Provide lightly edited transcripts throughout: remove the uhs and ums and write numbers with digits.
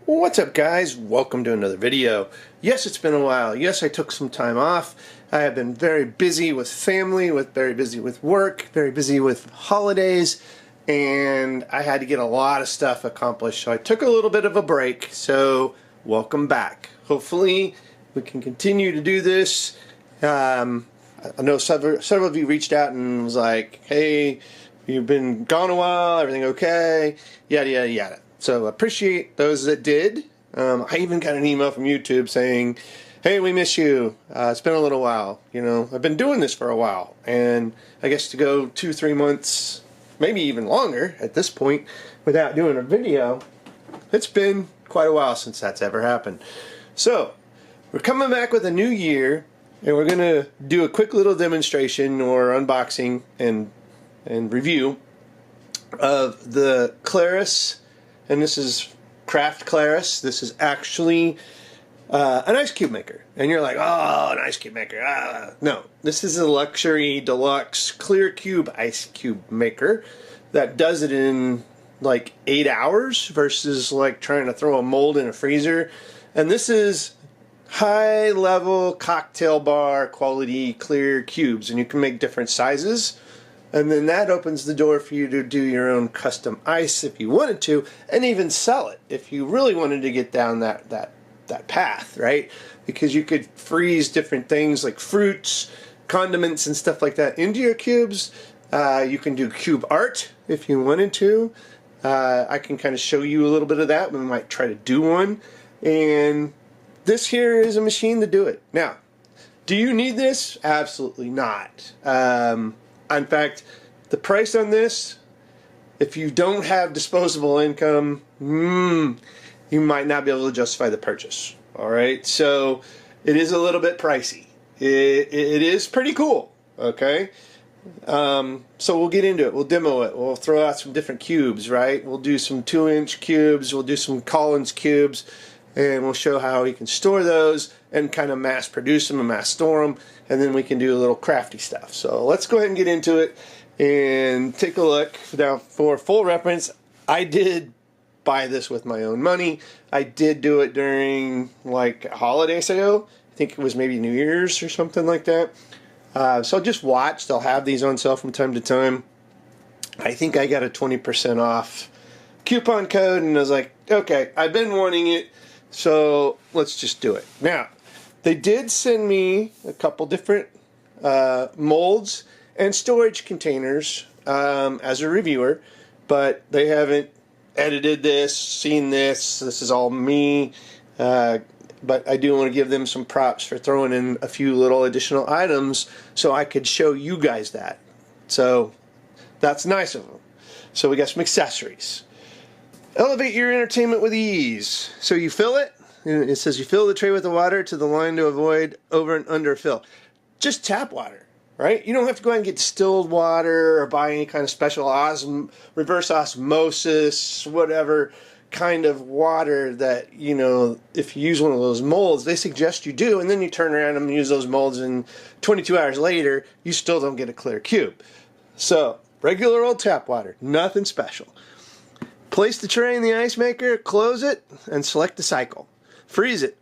What's up, guys? Welcome to another video. Yes, it's been a while. Yes, I took some time off. I have been very busy with family, very busy with work, very busy with holidays, and I had to get a lot of stuff accomplished. So I took a little bit of a break. So welcome back. Hopefully we can continue to do this. I know several of you reached out and was like, hey, you've been gone a while, everything okay? Yada, yada, yada. So appreciate those that did. I even got an email from YouTube saying, hey, we miss you. It's been a little while. You know, I've been doing this for a while. And I guess to go 2-3 months, maybe even longer at this point, without doing a video, it's been quite a while since that's ever happened. So we're coming back with a new year, and we're going to do a quick little demonstration or unboxing and review of the Klaris. And this is Craft Klaris. This is actually an ice cube maker. And you're like, oh, an ice cube maker. No, this is a luxury deluxe clear cube ice cube maker that does it in like 8 hours versus like trying to throw a mold in a freezer. And this is high level cocktail bar quality clear cubes, and you can make different sizes. And then that opens the door for you to do your own custom ice if you wanted to, and even sell it if you really wanted to get down that path, right? Because you could freeze different things like fruits, condiments, and stuff like that into your cubes. You can do cube art if you wanted to. I can kind of show you a little bit of that. We might try to do one. And this here is a machine to do it. Now, do you need this? Absolutely not. In fact, the price on this, if you don't have disposable income, you might not be able to justify the purchase. All right, so it is a little bit pricey. It is pretty cool. Okay, so we'll get into it. We'll demo it. We'll throw out some different cubes. Right, we'll do some 2-inch cubes. We'll do some Collins cubes, and we'll show how you can store those and kind of mass produce them and mass store them, and then we can do a little crafty stuff. So let's go ahead and get into it and take a look. Now, for full reference, I did buy this with my own money. I did do it during like a holiday sale. I think it was maybe New Year's or something like that. So just watch. They'll have these on sale from time to time. I think I got a 20% off coupon code, and I was like, okay, I've been wanting it, so let's just do it. Now, they did send me a couple different molds and storage containers as a reviewer, but they haven't edited this, seen this. This is all me, but I do want to give them some props for throwing in a few little additional items so I could show you guys that. So that's nice of them. So we got some accessories. Elevate your entertainment with ease. So you fill it. It says you fill the tray with the water to the line to avoid over and underfill. Just tap water, right? You don't have to go out and get distilled water or buy any kind of special reverse osmosis, whatever kind of water that, you know, if you use one of those molds, they suggest you do, and then you turn around and use those molds, and 22 hours later, you still don't get a clear cube. So, regular old tap water, nothing special. Place the tray in the ice maker, close it, and select the cycle. Freeze it.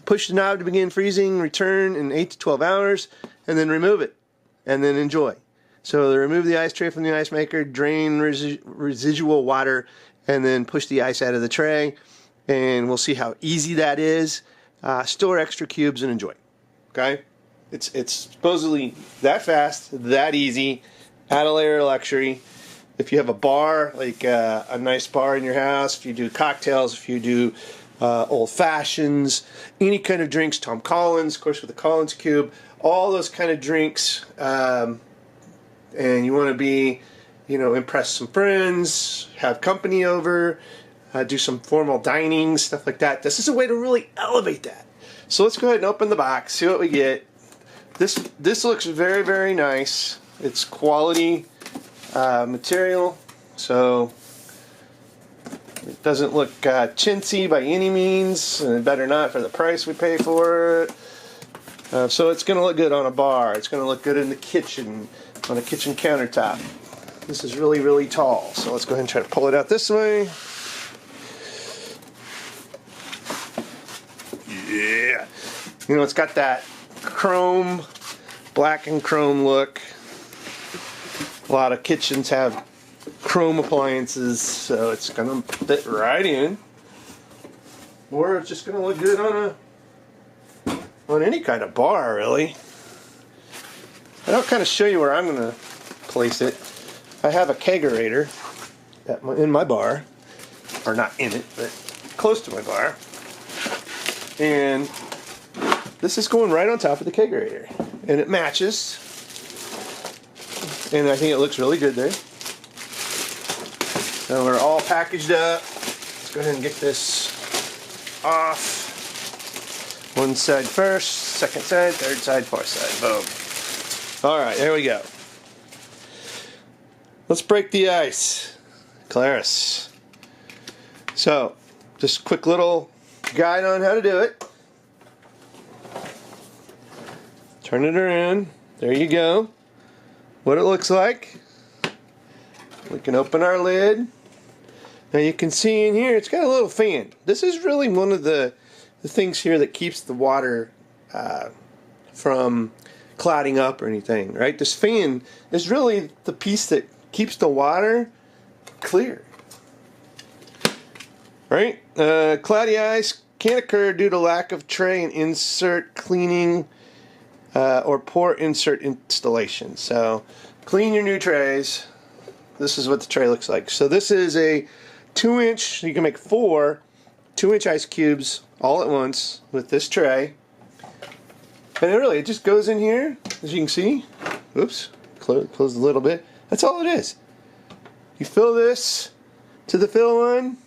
Push the knob to begin freezing, return in 8 to 12 hours, and then remove it, and then enjoy. So remove the ice tray from the ice maker, drain residual water, and then push the ice out of the tray, and we'll see how easy that is. Store extra cubes and enjoy. Okay? It's supposedly that fast, that easy, add a layer of luxury. If you have a bar, like a nice bar in your house, if you do cocktails, if you do old fashions, any kind of drinks, Tom Collins, of course with the Collins cube, all those kind of drinks, and you want to be, you know, impress some friends, have company over, do some formal dining, stuff like that. This is a way to really elevate that. So let's go ahead and open the box, see what we get. This looks very, very nice. It's quality material, so it doesn't look chintzy by any means, and it better not for the price we pay for it. So it's going to look good on a bar. It's going to look good in the kitchen, on a kitchen countertop. This is really, really tall. So let's go ahead and try to pull it out this way. Yeah. You know, it's got that chrome, black and chrome look. A lot of kitchens have chrome appliances, so it's gonna fit right in. Or it's just gonna look good on any kind of bar, really. And I'll kind of show you where I'm gonna place it. I have a kegerator in my bar, or not in it, but close to my bar. And this is going right on top of the kegerator, and it matches. And I think it looks really good there. So we're all packaged up. Let's go ahead and get this off. One side first, second side, third side, fourth side. Boom. All right, there we go. Let's break the ice. Klaris. So, just a quick little guide on how to do it. Turn it around. There you go. What it looks like. We can open our lid. Now you can see in here, it's got a little fan. This is really one of the things here that keeps the water from clouding up or anything, right? This fan is really the piece that keeps the water clear, right? Cloudy ice can occur due to lack of tray and insert cleaning or poor insert installation. So clean your new trays. This is what the tray looks like. So this is a 2-inch, you can make 4 2-inch ice cubes all at once with this tray. And it just goes in here, as you can see. Oops, close a little bit. That's all it is. You fill this to the fill line.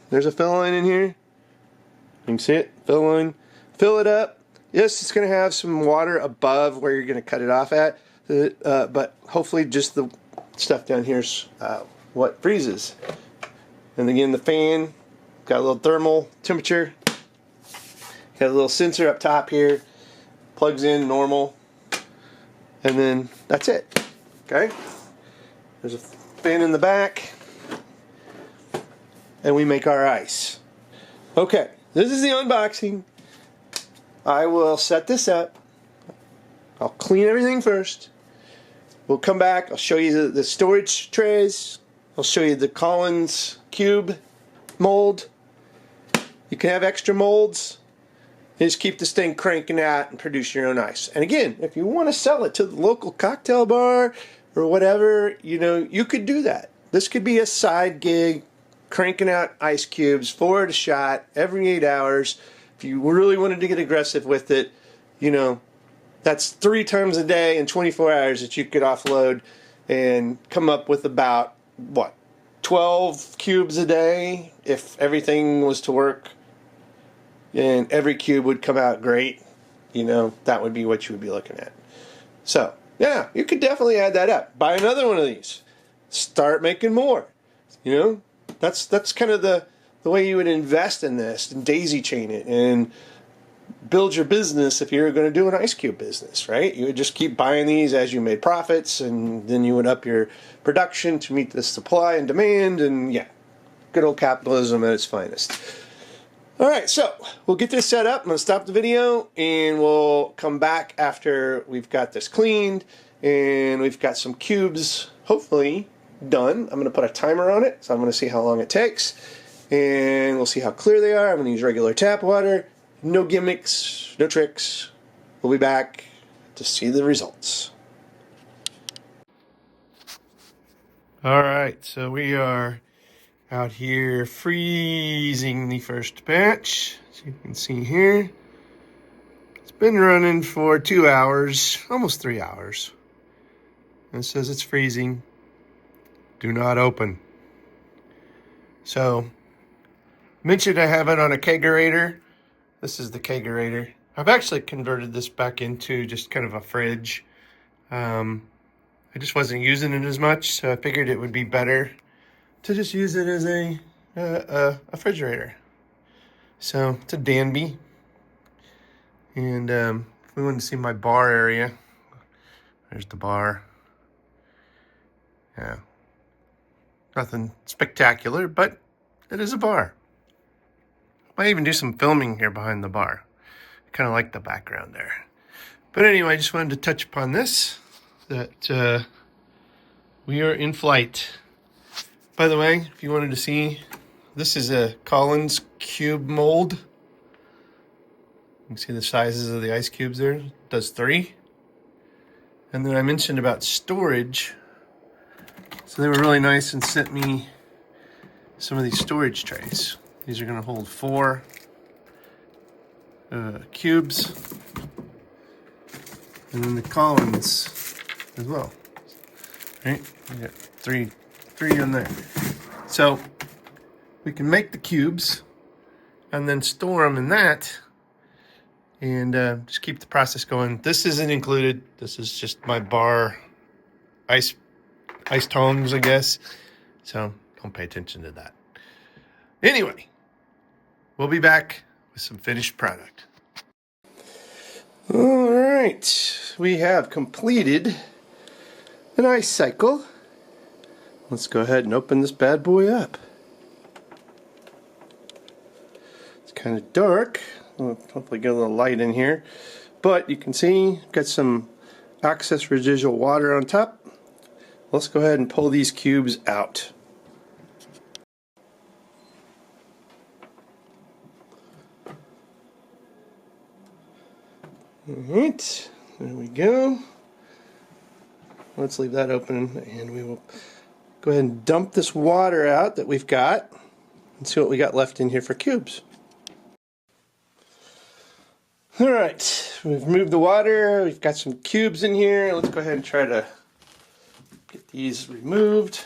There's a fill line in here. You can see it, fill line. Fill it up. Yes, it's going to have some water above where you're going to cut it off at. But hopefully just the stuff down here is what freezes. And again, the fan got a little thermal temperature. Got a little sensor up top here. Plugs in normal. And then that's it. Okay? There's a fan in the back. And we make our ice. Okay, this is the unboxing. I will set this up. I'll clean everything first. We'll come back. I'll show you the storage trays. I'll show you the Collins cube mold. You can have extra molds. You just keep this thing cranking out and produce your own ice. And again, if you want to sell it to the local cocktail bar or whatever, you know, you could do that. This could be a side gig, cranking out ice cubes, 4 at a shot, every 8 hours. If you really wanted to get aggressive with it, you know, that's 3 times a day in 24 hours that you could offload and come up with about, what, 12 cubes a day if everything was to work. And every cube would come out great. You know, that would be what you would be looking at. So, yeah, you could definitely add that up. Buy another one of these. Start making more. You know, that's kind of the way you would invest in this and daisy chain it and build your business if you're going to do an ice cube business, right? You would just keep buying these as you made profits, and then you would up your production to meet the supply and demand, and yeah, good old capitalism at its finest. All right, so we'll get this set up. I'm going to stop the video, and we'll come back after we've got this cleaned, and we've got some cubes, hopefully, done. I'm going to put a timer on it, so I'm going to see how long it takes, and we'll see how clear they are. I'm going to use regular tap water. No gimmicks, no tricks. We'll be back to see the results. All right, so we are out here freezing the first batch. As you can see here, it's been running for 2 hours, almost 3 hours. And it says it's freezing. Do not open. So, mentioned I have it on a kegerator. This is the kegerator. I've actually converted this back into just kind of a fridge. I just wasn't using it as much, so I figured it would be better to just use it as a refrigerator. So it's a Danby. And if we want to see my bar area, there's the bar. Yeah, Nothing spectacular, but it is a bar. Might even do some filming here behind the bar. I kind of like the background there. But anyway, I just wanted to touch upon this, that we are in flight. By the way, if you wanted to see, this is a Collins cube mold. You can see the sizes of the ice cubes there. It does 3. And then I mentioned about storage. So they were really nice and sent me some of these storage trays. These are going to hold 4 cubes. And then the Collins as well. Right? We got three in there. So we can make the cubes and then store them in that and just keep the process going. This isn't included. This is just my bar ice tongs, I guess. So don't pay attention to that. Anyway, we'll be back with some finished product. All right, we have completed an ice cycle. Let's go ahead and open this bad boy up. It's kind of dark. I'll hopefully get a little light in here. But you can see, got some excess residual water on top. Let's go ahead and pull these cubes out. Alright, there we go. Let's leave that open and we will go ahead and dump this water out that we've got and see what we got left in here for cubes. Alright, we've removed the water, we've got some cubes in here. Let's go ahead and try to get these removed.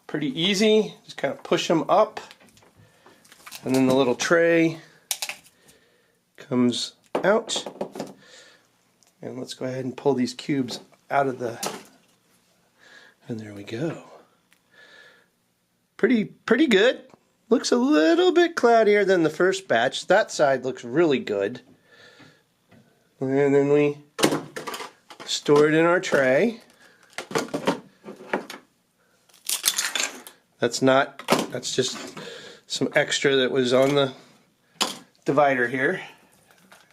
Pretty easy, just kind of push them up and then the little tray comes out. And let's go ahead and pull these cubes out of the, and there we go. Pretty good. Looks a little bit cloudier than the first batch. That side looks really good. And then we store it in our tray. That's just some extra that was on the divider here.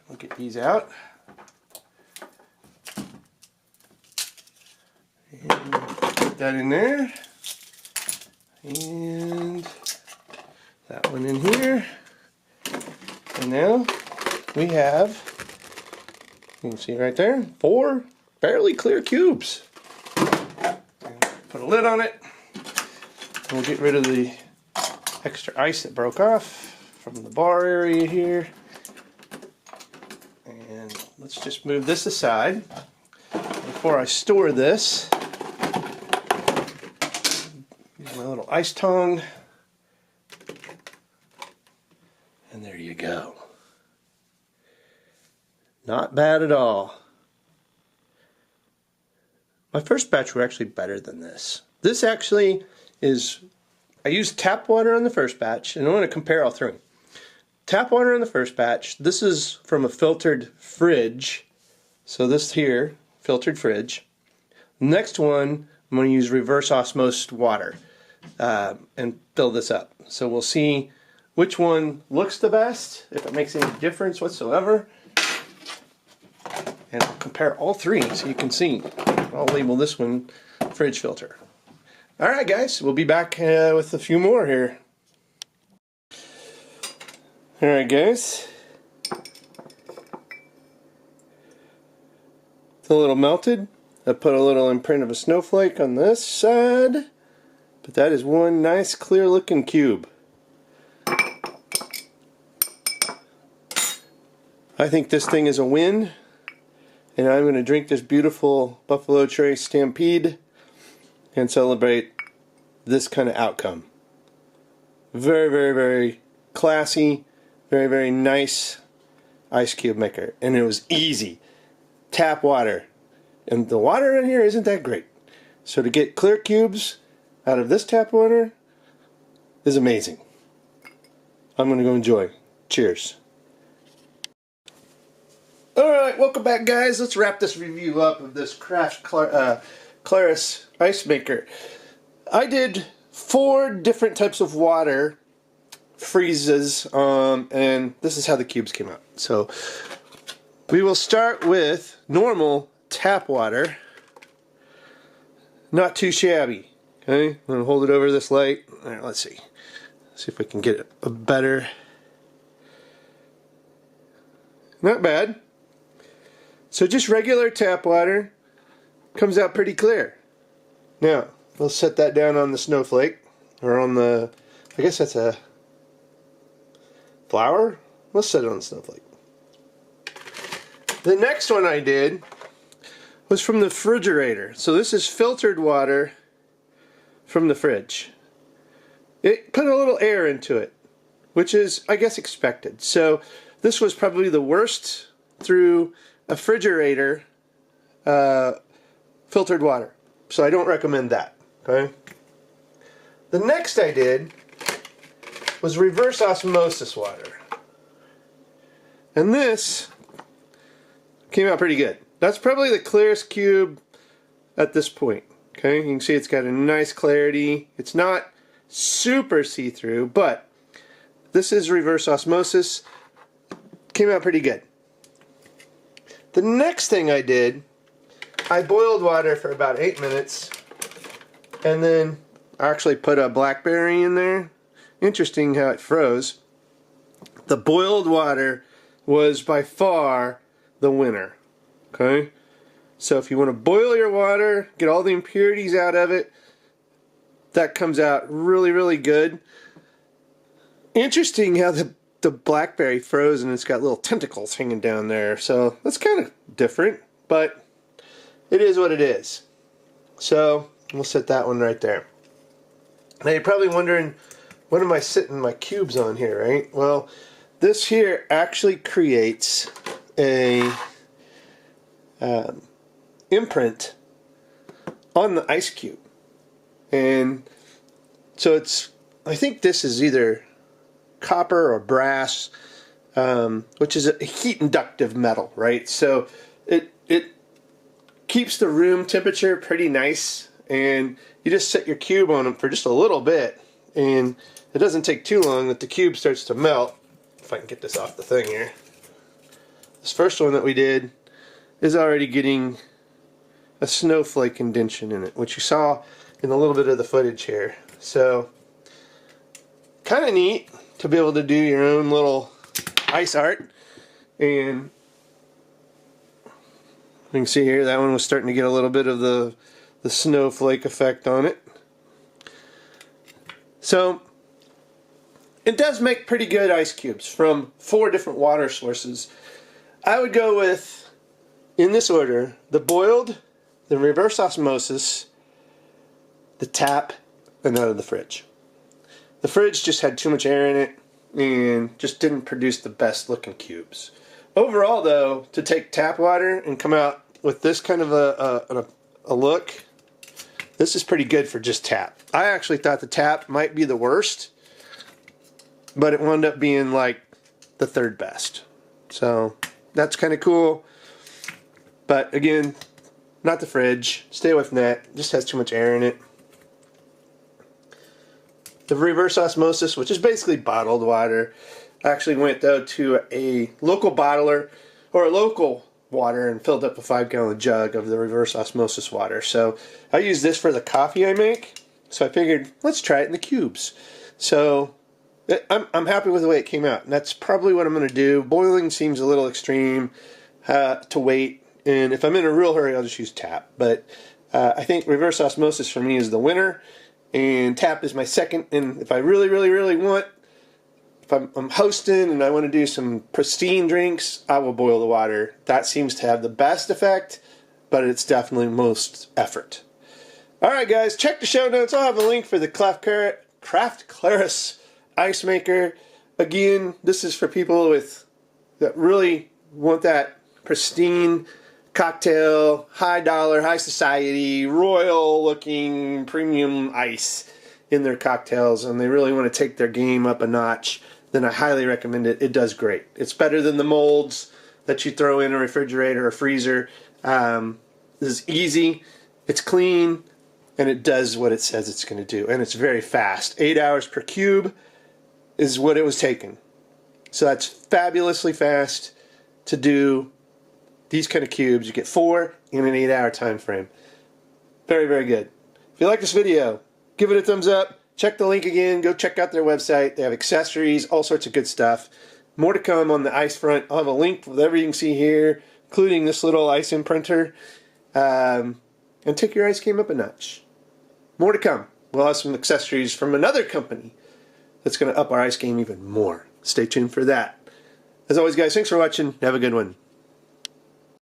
We'll get these out. And put that in there. And that one in here. And now we have, you can see right there, 4 fairly clear cubes. Put a lid on it. And we'll get rid of the extra ice that broke off from the bar area here. And let's just move this aside. Before I store this, use my little ice tongue. And there you go. Not bad at all. My first batch were actually better than this. This actually is, I used tap water on the first batch, and I want to compare all 3. Tap water on the first batch, this is from a filtered fridge. So this here, filtered fridge. Next one, I'm going to use reverse osmosis water and fill this up. So we'll see which one looks the best, if it makes any difference whatsoever. And I'll compare all 3 so you can see. I'll label this one fridge filter. Alright guys, we'll be back with a few more here. Alright guys. It's a little melted. I put a little imprint of a snowflake on this side. But that is one nice clear looking cube. I think this thing is a win. And I'm going to drink this beautiful Buffalo Trace Stampede and celebrate this kind of outcome. Very, very, very classy, very, very nice ice cube maker. And it was easy. Tap water. And the water in here isn't that great. So to get clear cubes out of this tap water is amazing. I'm going to go enjoy. Cheers. Alright, welcome back guys. Let's wrap this review up of this Klaris ice maker. I did 4 different types of water freezes, and this is how the cubes came out. So we will start with normal tap water, not too shabby. Okay, I'm going to hold it over this light. All right, let's see if we can get a better. Not bad. So just regular tap water comes out pretty clear. Now we'll set that down on the snowflake, or on the, I guess that's a flower. Let's set it on the snowflake. The next one I did was from the refrigerator. So this is filtered water from the fridge. It put a little air into it, which is, I guess, expected. So this was probably the worst through a refrigerator filtered water. So I don't recommend that. Okay. The next I did was reverse osmosis water. And this came out pretty good. That's probably the clearest cube at this point. Okay, you can see it's got a nice clarity. It's not super see-through, but this is reverse osmosis. Came out pretty good. The next thing I did, I boiled water for about 8 minutes, and then I actually put a blackberry in there. Interesting how it froze. The boiled water was by far the winner. Okay, so if you want to boil your water, get all the impurities out of it, that comes out really, really good. Interesting how the blackberry froze and it's got little tentacles hanging down there. So that's kind of different, but it is what it is. So we'll set that one right there. Now you're probably wondering, what am I sitting my cubes on here, right? Well, this here actually creates a imprint on the ice cube. And so it's, I think this is either copper or brass, which is a heat inductive metal, right? So it keeps the room temperature pretty nice, and you just set your cube on them for just a little bit, and it doesn't take too long that the cube starts to melt. If I can get this off the thing here. This first one that we did is already getting a snowflake indentation in it, which you saw in a little bit of the footage here. So kind of neat to be able to do your own little ice art. And you can see here that one was starting to get a little bit of the snowflake effect on it. So it does make pretty good ice cubes from 4 different water sources. I would go with, in this order, the boiled, the reverse osmosis, the tap, and out of the fridge. The fridge just had too much air in it and just didn't produce the best looking cubes. Overall though, to take tap water and come out with this kind of a look, this is pretty good for just tap. I actually thought the tap might be the worst, but it wound up being like the 3rd best. So that's kind of cool. But again, not the fridge. Stay away from that. It just has too much air in it. The reverse osmosis, which is basically bottled water, I actually went though to a local bottler or a local water and filled up a 5-gallon jug of the reverse osmosis water. So I use this for the coffee I make. So I figured, let's try it in the cubes. So I'm happy with the way it came out, and that's probably what I'm going to do. Boiling seems a little extreme to wait, and if I'm in a real hurry, I'll just use tap. But I think reverse osmosis for me is the winner, and tap is my second. And if I really, really, really want, if I'm hosting and I want to do some pristine drinks, I will boil the water. That seems to have the best effect, but it's definitely most effort. All right, guys, check the show notes. I'll have a link for the Craft Klaris ice maker. Again, this is for people that really want that pristine cocktail, high dollar, high society, royal looking premium ice in their cocktails, and they really want to take their game up a notch. Then I highly recommend it. It does great. It's better than the molds that you throw in a refrigerator or freezer. This is easy. It's clean. and it does what it says it's going to do, and it's very fast. 8 hours per cube is what it was taking. So that's fabulously fast to do these kind of cubes. You get 4 in an 8-hour time frame. Very, very good. If you like this video, give it a thumbs up. Check the link again. Go check out their website. They have accessories, all sorts of good stuff. More to come on the ice front. I'll have a link with everything you can see here, including this little ice imprinter. And take your ice game up a notch. More to come. We'll have some accessories from another company that's going to up our ice game even more. Stay tuned for that. As always, guys, thanks for watching. Have a good one.